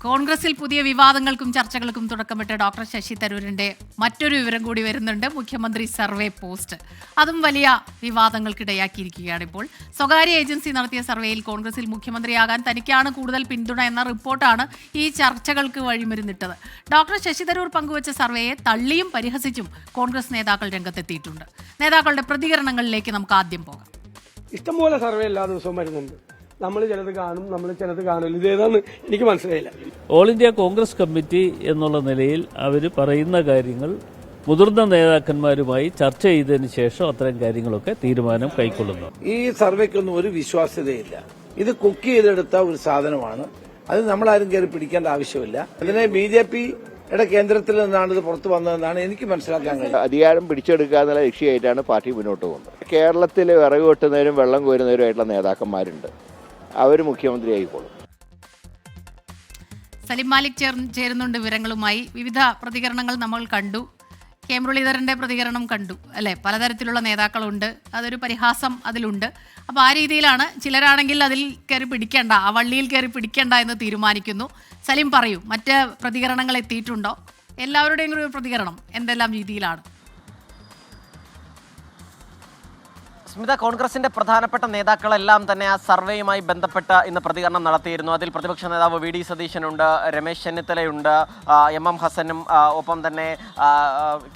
കോൺഗ്രസിൽ പുതിയ വിവാദങ്ങൾക്കും ചർച്ചകൾക്കും തുടക്കമിട്ട ഡോക്ടർ ശശി തരൂരിന്റെ മറ്റൊരു വിവരം കൂടി വരുന്നുണ്ട്. മുഖ്യമന്ത്രി സർവേ പോസ്റ്റ്. അതും വലിയ വിവാദങ്ങൾക്കിടയാക്കിയിരിക്കുകയാണ്. ഇപ്പോൾ സ്വകാര്യ ഏജൻസി നടത്തിയ സർവേയിൽ കോൺഗ്രസിൽ മുഖ്യമന്ത്രിയാകാൻ തനിക്കാണ് കൂടുതൽ പിന്തുണ എന്ന റിപ്പോർട്ടാണ് ഈ ചർച്ചകൾക്ക് വഴിമരുന്നിട്ടത്. ഡോക്ടർ ശശി തരൂർ പങ്കുവച്ച സർവേയെ തള്ളിയും പരിഹസിച്ചും കോൺഗ്രസ് നേതാക്കൾ രംഗത്തെത്തിയിട്ടുണ്ട്. നേതാക്കളുടെ പ്രതികരണങ്ങളിലേക്ക് നമുക്ക് ആദ്യം പോകാം. ഇഷ്ടംപോലെ സർവേ എല്ലാ ദിവസവും വരുന്നുണ്ട്. നമ്മൾ ചിലത് കാണും, നമ്മൾ ചിലത് കാണില്ല. ഇതേതാന്ന് എനിക്ക് മനസ്സിലായില്ല. ഓൾ ഇന്ത്യ കോൺഗ്രസ് കമ്മിറ്റി എന്നുള്ള നിലയിൽ അവർ പറയുന്ന കാര്യങ്ങൾ മുതിർന്ന നേതാക്കന്മാരുമായി ചർച്ച ചെയ്തതിന് ശേഷം അത്തരം കാര്യങ്ങളൊക്കെ തീരുമാനം കൈക്കൊള്ളുന്നു. ഈ സർവേക്കൊന്നും ഒരു വിശ്വാസ്യതയില്ല. ഇത് കുക്ക് ചെയ്തെടുത്ത ഒരു സാധനമാണ്. അത് നമ്മളാരും കയറി പിടിക്കേണ്ട ആവശ്യമില്ല. അതിനെ BJPയുടെ കേന്ദ്രത്തിൽ നിന്നാണ് ഇത് പുറത്തു വന്നതെന്നാണ് എനിക്ക് മനസ്സിലാക്കാൻ കഴിയുന്നത്. അധികാരം പിടിച്ചെടുക്കുക എന്നുള്ള ലക്ഷ്യമായിട്ടാണ് പാർട്ടി മുന്നോട്ട് പോകുന്നത്. കേരളത്തിൽ വിറക് വെട്ടുന്നവരും വെള്ളം കോരുന്നവരുമായിട്ടുള്ള നേതാക്കന്മാരുണ്ട്. അവർ മുഖ്യമന്ത്രി ആയിക്കോളും. സലിം മാലിക് ചേരുന്നുണ്ട് വിവരങ്ങളുമായി. വിവിധ പ്രതികരണങ്ങൾ നമ്മൾ കണ്ടു. കെ മുരളീധരന്റെ പ്രതികരണം കണ്ടു, അല്ലെ? പലതരത്തിലുള്ള നേതാക്കളുണ്ട്, അതൊരു പരിഹാസം അതിലുണ്ട്. അപ്പോൾ ആ രീതിയിലാണ് ചിലരാണെങ്കിൽ അതിൽ കയറി പിടിക്കേണ്ട, ആ വള്ളിയിൽ കയറി പിടിക്കേണ്ട എന്ന് തീരുമാനിക്കുന്നു. സലിം പറയൂ, മറ്റ് പ്രതികരണങ്ങൾ എത്തിയിട്ടുണ്ടോ? എല്ലാവരുടെയും ഒരു പ്രതികരണം എന്തെല്ലാം രീതിയിലാണ്? സ്മിത, കോൺഗ്രസിന്റെ പ്രധാനപ്പെട്ട നേതാക്കളെല്ലാം തന്നെ ആ സർവേയുമായി ബന്ധപ്പെട്ട് ഇന്ന് പ്രതികരണം നടത്തിയിരുന്നു. അതിൽ പ്രതിപക്ഷ നേതാവ് VD സതീശനുണ്ട്, രമേശ് ചെന്നിത്തലയുണ്ട്, MM ഹസനും ഒപ്പം തന്നെ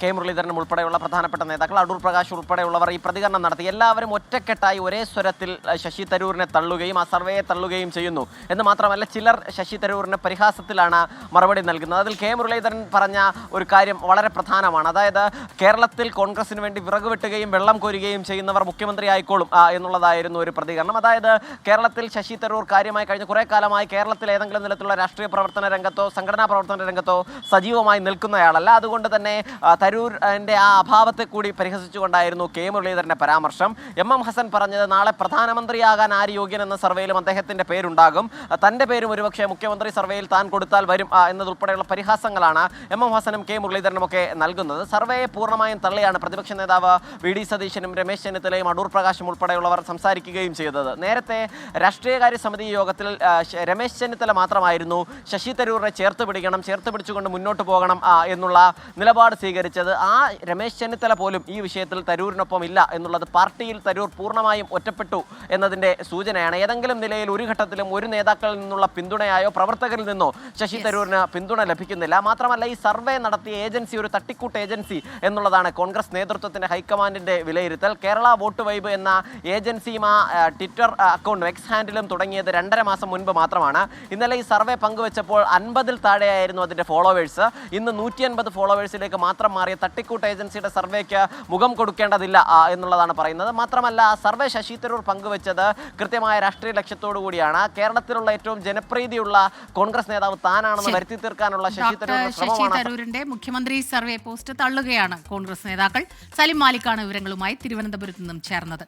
കെ മുരളീധരനും ഉൾപ്പെടെയുള്ള പ്രധാനപ്പെട്ട നേതാക്കൾ, അടൂർ പ്രകാശ് ഉൾപ്പെടെയുള്ളവർ ഈ പ്രതികരണം നടത്തി. എല്ലാവരും ഒറ്റക്കെട്ടായി ഒരേ സ്വരത്തിൽ ശശി തരൂരിനെ തള്ളുകയും ആ സർവേയെ തള്ളുകയും ചെയ്യുന്നു. എന്ന് മാത്രമല്ല, ചിലർ ശശി തരൂരിന് പരിഹാസത്തിലാണ് മറുപടി നൽകുന്നത്. അതിൽ കെ മുരളീധരൻ പറഞ്ഞ ഒരു കാര്യം വളരെ പ്രധാനമാണ്. അതായത് കേരളത്തിൽ കോൺഗ്രസിന് വേണ്ടി വിറക് വെട്ടുകയും വെള്ളം കോരുകയും ചെയ്യുന്നവർ മുഖ്യമന്ത്രി ആയിക്കോളും എന്നുള്ളതായിരുന്നു ഒരു പ്രതികരണം. അതായത് കേരളത്തിൽ ശശി തരൂർ കാര്യമായി കഴിഞ്ഞ കുറേ കാലമായി കേരളത്തിൽ ഏതെങ്കിലും തരത്തിലുള്ള രാഷ്ട്രീയ പ്രവർത്തന രംഗത്തോ സംഘടനാ പ്രവർത്തന രംഗത്തോ സജീവമായി നിൽക്കുന്നയാളല്ല. അതുകൊണ്ട് തന്നെ തരൂരിന്റെ ആ അഭാവത്തെ കൂടി പരിഹസിച്ചുകൊണ്ടായിരുന്നു കെ മുരളീധരന്റെ പരാമർശം. MM ഹസൻ പറഞ്ഞത് നാളെ പ്രധാനമന്ത്രിയാകാൻ ആര് യോഗ്യൻ എന്ന സർവേയിലും അദ്ദേഹത്തിന്റെ പേരുണ്ടാകും, തന്റെ പേരും ഒരുപക്ഷെ മുഖ്യമന്ത്രി സർവേയിൽ താൻ കൊടുത്താൽ വരും എന്നതുൾപ്പെടെയുള്ള പരിഹാസങ്ങളാണ് MM ഹസനും കെ മുരളീധരനും ഒക്കെ നൽകുന്നത്. സർവേയെ പൂർണ്ണമായും തള്ളിയാണ് പ്രതിപക്ഷ നേതാവ് VD സതീശനും രമേശ് ചെന്നിത്തലയും അടൂർ പ്രകാശും ഉൾപ്പെടെയുള്ളവർ സംസാരിക്കുകയും ചെയ്തത്. നേരത്തെ രാഷ്ട്രീയകാര്യ സമിതി യോഗത്തിൽ രമേശ് ചെന്നിത്തല മാത്രമായിരുന്നു ശശി തരൂരിനെ ചേർത്ത് പിടിച്ചുകൊണ്ട് മുന്നോട്ട് പോകണം എന്നുള്ള നിലപാട് സ്വീകരിച്ചത്. ആ രമേശ് ചെന്നിത്തല പോലും ഈ വിഷയത്തിൽ തരൂരിനൊപ്പം ഇല്ല എന്നുള്ളത് പാർട്ടിയിൽ തരൂർ പൂർണ്ണമായും ഒറ്റപ്പെട്ടു എന്നതിന്റെ സൂചനയാണ്. ഏതെങ്കിലും നിലയിൽ ഒരു ഘട്ടത്തിലും ഒരു നേതാക്കളിൽ നിന്നുള്ള പിന്തുണയായോ പ്രവർത്തകരിൽ നിന്നോ ശശി തരൂരിന് പിന്തുണ ലഭിക്കുന്നില്ല. മാത്രമല്ല, ഈ സർവേ നടത്തിയ ഏജൻസി ഒരു തട്ടിക്കൂട്ട് ഏജൻസി എന്നുള്ളതാണ് കോൺഗ്രസ് നേതൃത്വത്തിന്റെ ഹൈക്കമാൻഡിന്റെ വിലയിരുത്തൽ. കേരള വോട്ട് വൈബ് എന്ന ഏജൻസിയും ട്വിറ്റർ അക്കൗണ്ടും എക്സ് ഹാൻഡിലും തുടങ്ങിയത് 2.5 മാസം മുൻപ് മാത്രമാണ്. ഇന്നലെ ഈ സർവേ പങ്കുവച്ചപ്പോൾ 50-ൽ താഴെയായിരുന്നു അതിന്റെ ഫോളോവേഴ്സ്. ഇന്ന് 150 ഫോളോവേഴ്സിലേക്ക് മാത്രം മാറിയ തട്ടിക്കൂട്ട് ഏജൻസിയുടെ സർവേക്ക് മുഖം കൊടുക്കേണ്ടതില്ല എന്നുള്ളതാണ് പറയുന്നത്. മാത്രമല്ല, ആ സർവേ ശശി തരൂർ പങ്കുവച്ചത് കൃത്യമായ രാഷ്ട്രീയ ലക്ഷ്യത്തോടു കൂടിയാണ്. കേരളത്തിലുള്ള ഏറ്റവും ജനപ്രീതിയുള്ള കോൺഗ്രസ് നേതാവ് താനാണെന്ന് വരുത്തി തീർക്കാനുള്ള ശശി തരൂരിന്റെ മുഖ്യമന്ത്രി സർവേ പോസ്റ്റ് തള്ളുകയാണ് കോൺഗ്രസ് നേതാക്കൾ. സലിം മാലിക്കാണ് വിവരങ്ങളുമായി തിരുവനന്തപുരത്ത് നിന്നും ചേർന്നത്.